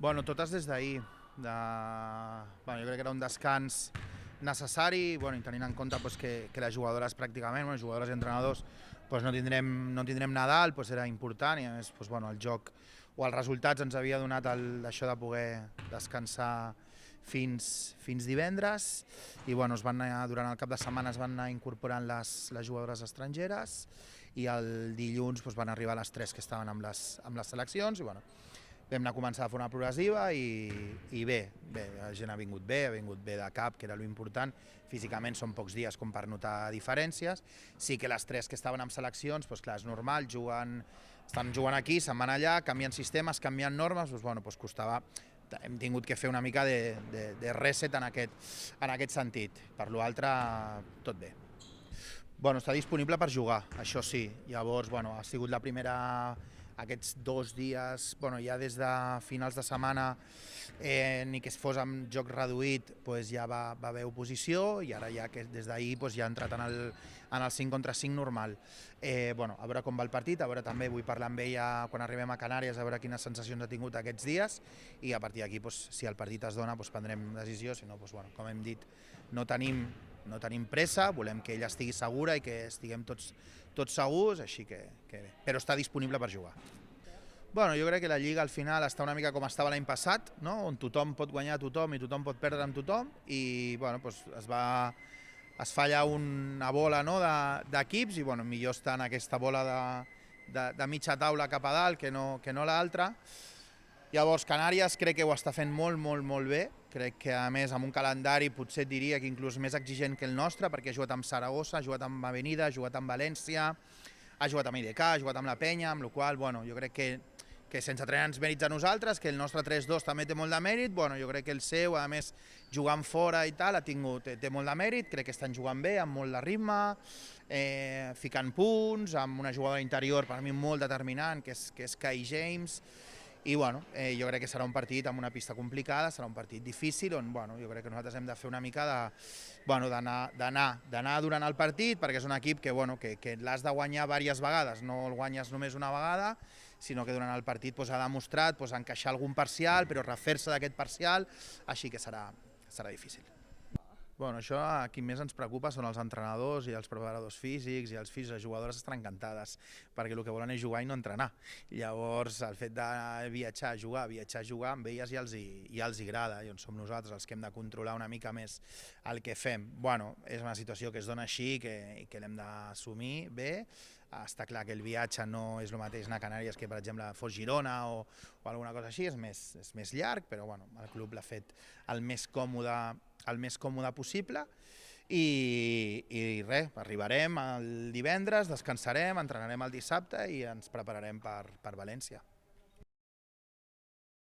Bueno, totes des d'ahir. Jo crec que era un descans necessari, i tenint en compte que les jugadores pràcticament, jugadores i entrenadors, no tindrem Nadal, era important, i a més el joc o els resultats ens havia donat això de poder descansar fins divendres, i durant el cap de setmana es van anar incorporant les jugadores estrangeres, i el dilluns van arribar les 3 que estaven amb les seleccions, i vam anar a començar de forma progressiva i bé, la gent ha vingut bé de cap, que era l'important. Físicament són pocs dies com per notar diferències. Sí que les 3 que estaven amb seleccions, clar, és normal, estan jugant aquí, se'n van allà, canvien sistemes, canvien normes, costava. Hem tingut que fer una mica de reset en aquest sentit. Per l'altre, tot bé. Està disponible per jugar, això sí. Llavors, ha sigut la primera... Aquests 2 dies, ja des de finals de setmana, ni que es fos amb joc reduït, ja va haver oposició, i ara ja des d'ahir ja ha entrat en el 5 contra 5 normal. A veure com va el partit, a veure també, vull parlar amb ella quan arribem a Canàries, a veure quines sensacions ha tingut aquests dies, i a partir d'aquí, si el partit es dona, prendrem decisió, si no, com hem dit, no tenim pressa, volem que ella estigui segura i que estiguem tots segurs, així que bé. Però està disponible per jugar. Jo crec que la Lliga al final està una mica com estava l'any passat, on tothom pot guanyar a tothom i tothom pot perdre amb tothom, i es fa allà una bola d'equips, i millor estar en aquesta bola de mitja taula cap a dalt que no l'altra. Llavors, Canàries crec que ho està fent molt bé. Crec que, a més, amb un calendari potser diria que inclús més exigent que el nostre, perquè ha jugat amb Saragossa, ha jugat amb Avenida, ha jugat amb València, ha jugat amb IDK, ha jugat amb la Penya, amb la qual cosa jo crec que sense treure els mèrits a nosaltres, que el nostre 3-2 també té molt de mèrit, jo crec que el seu, a més, jugant fora i tal, té molt de mèrit, crec que estan jugant bé, amb molt de ritme, ficant punts, amb una jugadora interior per mi molt determinant, que és Kai James, i jo crec que serà un partit amb una pista complicada, serà un partit difícil, on jo crec que nosaltres hem de fer una mica d'anar durant el partit, perquè és un equip que l'has de guanyar diverses vegades, no el guanyes només una vegada, sinó que durant el partit ha demostrat encaixar algun parcial, però refer-se d'aquest parcial, així que serà difícil. Això a qui més ens preocupa són els entrenadors i els preparadors físics i els fills. Les jugadores estan encantades perquè el que volen és jugar i no entrenar. Llavors, el fet de viatjar a jugar amb elles ja els agrada, i on som nosaltres els que hem de controlar una mica més el que fem. És una situació que es dona així, que l'hem d'assumir bé. Està clar que el viatge no és el mateix anar a Canàries que, per exemple, fos Girona o alguna cosa així, és més llarg, però el club l'ha fet el més còmode possible, i res, arribarem el divendres, descansarem, entrenarem el dissabte i ens prepararem per València.